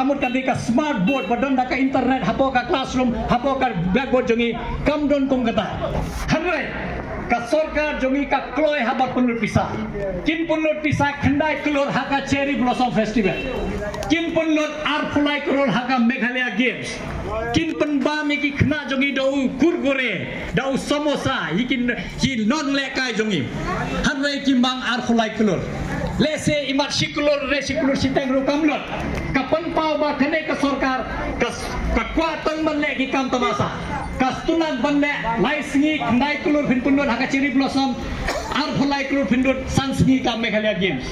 tamut ka smart board badon ka internet hapo ka classroom hapo ka blackboard jongi kam don kum kata hanre ka sarkar jongi ka kloy habat punut pisa kin punut pisa khandai klor haka cherry blossom festival kin punut arpulai krol haka Meghalaya games kin penba meki khna jongi dau kurgore dau samosa yikin hi non lekai jongi hanre ki mang arpulai klor lese imat sikulur siteng ru kamlot kapan pau ba kene ka sarkar ka kwatang manle ki kam tamasa kastunan banle laisingi khandai kulur phin punut haka cherry blossom ar pholai kulur phindut sansingi ka Meghalaya games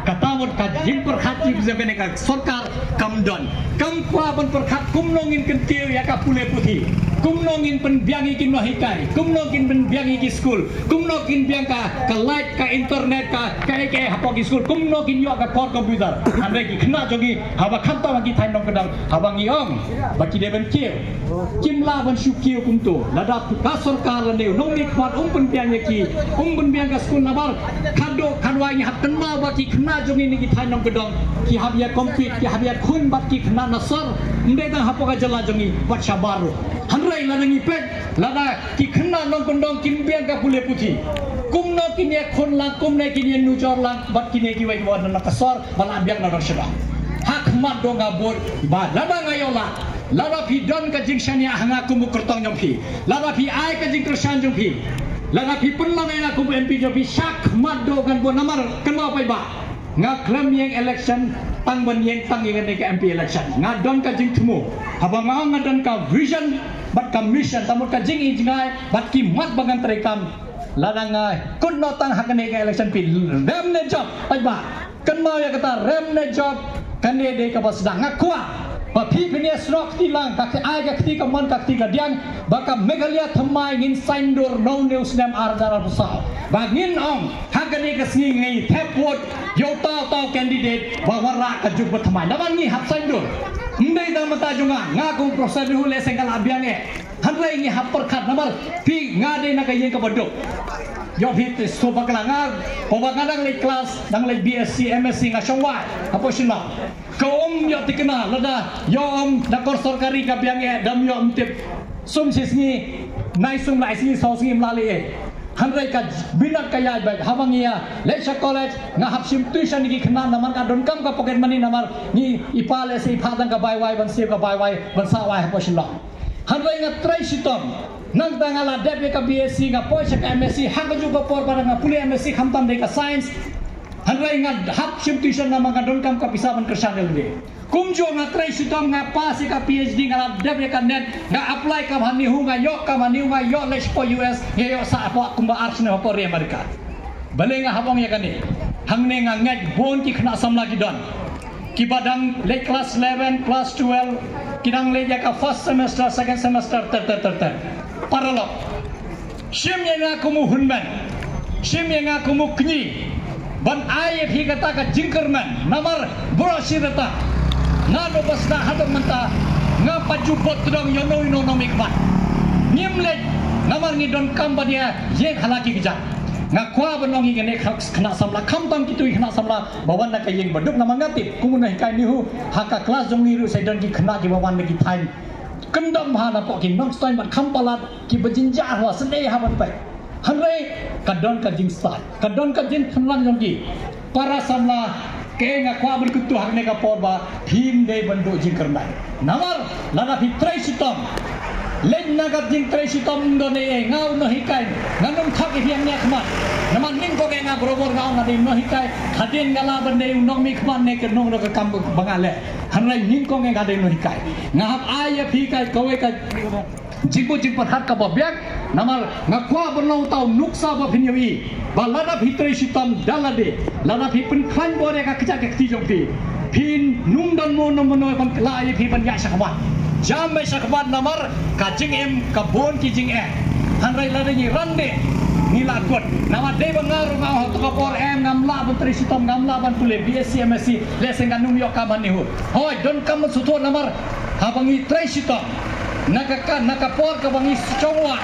katamut ka jin perkhat ji jabene ka sarkar kamdon kam kwa ban perkhat kumnongin kentiu ya ka pule puthi kumnongin pen biangi kin nohikai kumnongin pen biangi ki school kumnongin biang ka light ka internet ka ke hapo ki school kumnongin yo ka kor computer andre ki khna jogi hawa khanta ki thain nong kadang hawangi ong baki deben kieu kimla ban syukiu kumtu lada ka sarkar leu nong ni khwat pen biang ki pen biang ka school nabar khado khanwai hat kenma baki khna jogi ni ki thain nong kadang ki habia compete ki habia khun bat ki khna nasar ndega hapo ka jala jogi wat sabaru hanrai lada ngipet lada ki khna nong kondong kim biang ka pule puthi kumno kinie khon lang kumne kinie nujor lang bat kinie ki wai wan na kasor bala biang na rasada hak mat do ngabur ba lada ngayola lada pi don ka jing shania hanga kumu kertong nyompi lada pi ai ka jing kersan jompi lada pi penlang nga kumu MP jompi sak mat do kan bo namar kenma pai ba nga klem yang election tang ban yang tang yang ke MP election nga don ka jing tumu haba nga don ka vision bat ka mission tamut ka jing injngai bat ki mat bagan terekam lada nga kun no tang hakane ke election pi rem ne job pai ba kenma ya kata rem ne job kane de ka basda nga kwa ba phi phine srok ti lang ka ai ka ti ka mon ka ti ka diang ba ka Meghalaya thamai ngin saindur no news nem ardara busa ba ngin ong hakane ka singi ngai thepot yo tao candidate ba wara ka juk ba thamai naman ni hap saindur ndai da mata junga nga kong proses hu le sengkal abiang hanrai ngi hap perkhat namal pi nga de na ka yen ka bodok yo bit so bakla nga po bakadang le class dang le BSc MSc nga shongwa apo shinla kaum yo tikna lada yo da kor sarkari ka biang dam yo tip sum sisni nai sum lai sini so sini mlali hanrai ka binat kaya ba hawangia lesha college nga hapsim tuition ni khna naman ka don kam ka pocket money namar ni ipale se phadang ka bai wai ban se ka bai wai ban sa wai apo shinla hanrai nga trai sitom nang tangala dep ka BSc nga poisa ka MSc hanga juga por para nga puli MSc khamtam de ka science hanrai nga hap sim tuition na mga don kam ka pisaban kersan de kumjo nga trai sitom nga pas ka PhD nga dep ka net nga apply ka hani hu nga yo les po US yo sa apa kumba ars na po re Amerika bale nga habong ya kani hangne nga ngat bon ki khna sam lagi don ki badang le class 11 class 12 kidang le ya ka first semester second semester ter paralog sim yang aku mu hunman sim yang aku mu kni ban ai phi kata ka jingkerman namar brosirata ngano basna hadam menta nga pajubot dong yono no mikbat nimle namar ni don kambadia ye halaki kija nga kwa banong ngene khna samla khamtam kitu khna samla bawan na kayeng baduk namangati kumunah kai nihu haka kelas jong niru saidan ki khna ki bawan ki thain kendam hana po ki nong stoin bat khampalat ki bajinjar wa sene ha ban pai hanre kadon ka jing start kadon ka jin khanlang jong ki para samla ke nga kwa berkutu hakne ka porba thim de bandu jing karnai namar lana fitrai sitom len nagat jing trai sitom do ne ngau no hikai nanum thak hiam nya khmat naman ning ko ke nga grobor ngau ngadi no hikai hadin ngala bande unong mi khman ne ke nong ro ka kam bangale hanrai ning ko nga de no hikai ngahap aya phi kai kowe ka jipo hat ka babyak namal ngakwa benong tau nuksa ba phinyawi balada bhitre sitam dalade lada phi pen khan bore ka kcha ke ti jong phi phin nung dan mo no mono ban kla ai phi ban ya sakwa jam mai sakwa namar ka jing em ka bon ki jing hanrai lada ni rande ni lakot nama de bangar ngau to ka por em ngamla ban tri sitam ngamla ban pule BSc MSc leseng kan nung yo ka ban ni hu hoi don kam suthor namar habangi tri sitam nakapor ka bangi chongwa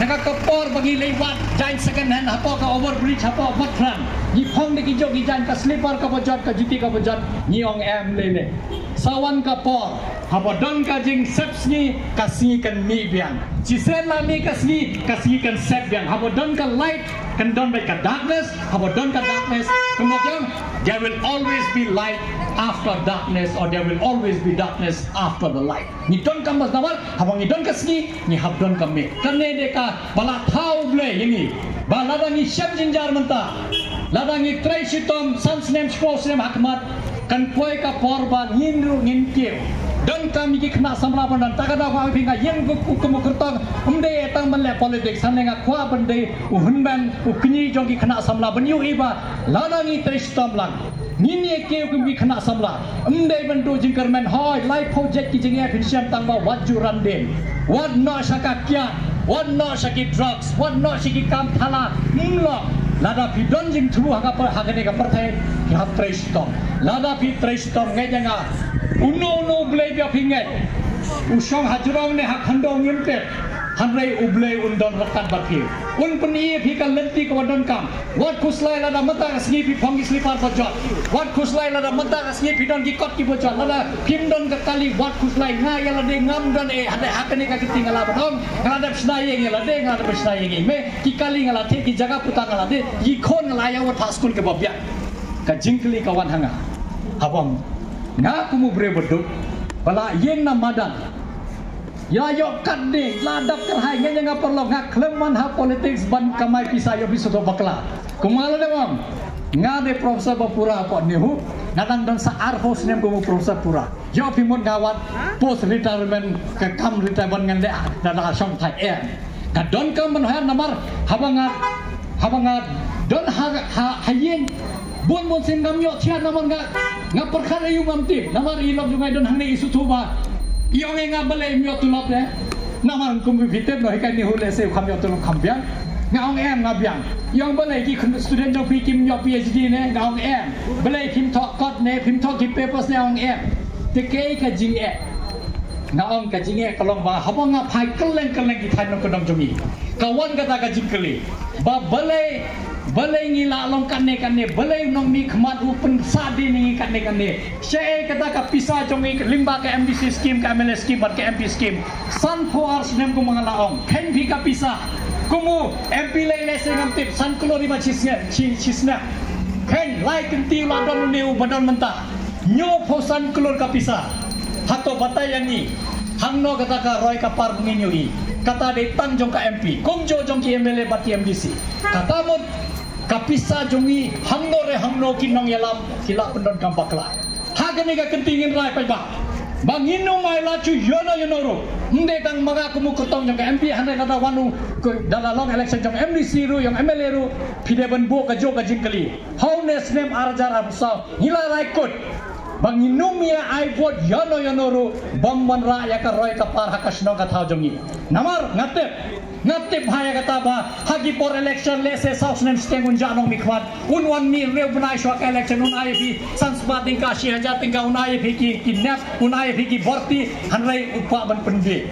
nakakapor bagi lewat jain second hand apa ka overbridge apa matran ni phong ni kijok ni jain ka slipper ka bojot ka juti ka bojot ni ong em lele sawan ka por haba don ka jing seps ni kasih kan mi biang jisen la mi kasih kan sep biang haba don ka light kan don by ka darkness haba don ka darkness kemudian there will always be light after darkness or there will always be darkness after the light ni don ka mas nawal haba ni don kasih ni hab don ka mi kane de ka bala thau ble ini bala dangi syam jinjar menta ladangi trai sitom sansnem sponsem hakmat kan poi ka porban hinru nginkiu dan kami kena samlapan dan tak ada apa pinga yang kumu kertang umde etang menle politik sanenga kwa bende uhunban ukni jongi kena samlapan yu iba ladangi tristom lang nini ke kumi kena samla umde bendu jingkermen hoy life project ki jinge pinsiam tangba wajuran den what no sakakya what no sakit drugs what no sakit kam thala ninglo lada pidon jing tu hagane ka partai ki hap tristom lada pi tristom ngejanga uno blay bia pingai usong hajrong ne hak handong yimte hanrei ublay undon rakat bakhi un peni phi kan lenti ko wadon kam wat kuslai lada mata asni pi phongi slipar bojot wat kuslai lada mata asni pi don ki kot ki bojot lada pimdon ka kali wat kuslai nga ya lade ngam don e hade hakane ka ketingala bodong ngadap snai ye lade ngadap snai ye me ki kali ngala the ki jaga puta ngala de yi khon ngala ya wat haskul ke babya ka jingkli kawan hanga habam nga kumu bre beduk bala yeng na madan ya yo kadde ladap kerhai ngenya nga perlo nga kleman ha politics ban kamai pisa yo bisu to bakla kumalo de mam nga de profesor bapura apa nihu nadang dan sa arhos nem kumu profesor pura yo pimut gawat post retirement ke kam retirement ngande dada song thai ka don kam man ha namar habanga don ha yeng bon sin ngam yo chia namar nga perkara yu mamti namar ilok jungai don hang isu tuba iyo nga balay myo tulop ne namar kum vitet no hikai ni hule se kham yo tulop kham biang nga ong em nga biang yang balay ki student jo pi kim yo PhD ne nga ong em balay kim thok kot ne kim thok ki papers ne ong em te ke ka jing e nga ong ka jing e kalong ba habo nga phai keleng ki than no kodong jomi kawan kata ka jing keli ba balai ngila long kane balai nong mi khmat upen sadi ni kane syai kata ka pisa jongi limba ka MDC scheme ka MLS scheme bat ka MP scheme san foars nem ko mga laong ken bi ka pisa kumu MP le se ngam tip san klori ma chisna ken lai kenti la don neu badan menta nyo pho san klor ka pisa hato batayani hangno kata ka roy ka par ngini kata de tang jong ka MP kumjo jong ki MLA bat MDC kata mo kapisa jongi hangno kinong yalam kila pendon kampakla hagane ga kentingin rai pai ba bangino mai la chu yono ro nde tang maga kumu kotong jong MP hande kata wanu dala long election jong MDC ru yang MLA ru pide ban bo ka jo ka jingkali hownes nem arjar absa hila rai kot bangino mia ai vote yono ru bomban ra ya ka roy ka par hakasno ka thau jongi namar ngatep haya kata ba hagi por election lese saus nem stengun janong mikhwat unwan mi rew banai shwa ka election un IFP sansba tingka 6000 tingka un IFP ki kidnap un IFP ki bharti hanrai upa ban pende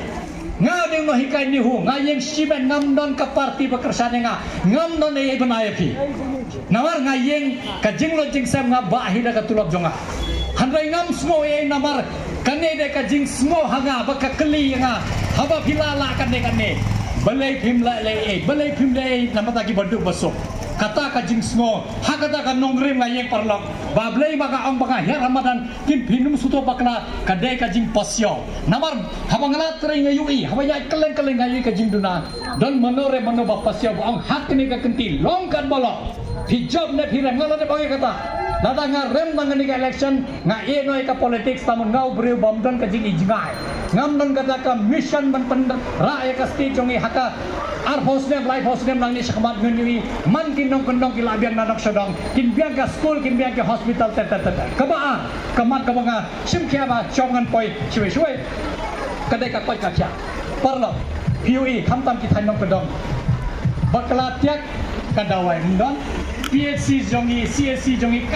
nga ding no hikai ni hu nga yeng siben ngam don ka parti bekersane nga ngam don e ban IFP nawar nga yeng ka jinglo jing sam nga ba hida ka tulop jonga hanrai ngam smo e namar kane de ka jing smo hanga ba ka kli nga haba pilala kane balai phim le namata ki bandu basok kata ka jing smo ha kata ka nongrim la yeng parlok bablai maka ong baka ya ramadan kin phinum suto bakla kadai ka jing pasyo namar habangala tring yui habaya keleng ayi ka jing duna don manore mano ba pasyo ong hak ni ka kenti long kan bolok hijab ne phirem ngala de bagai kata lada nga rem nangani ka election nga e noi ka politics tamun ngau breu bomdon ka jing ijngai ngam don kata ka mission ban pen ra ya ka stage jongi haka ar hosnem life hosnem nang ni sakmat ngeni man kinong kendong ki labian nanak sodong kin biang ka school kin biang ka hospital kabaan kamat ka mga simkya ba chongan poi shwe kadai ka koi ka kya parlo PUE khamtam ki thainong kendong bakla tiak kadawai ndon PHC jongi CSC jongi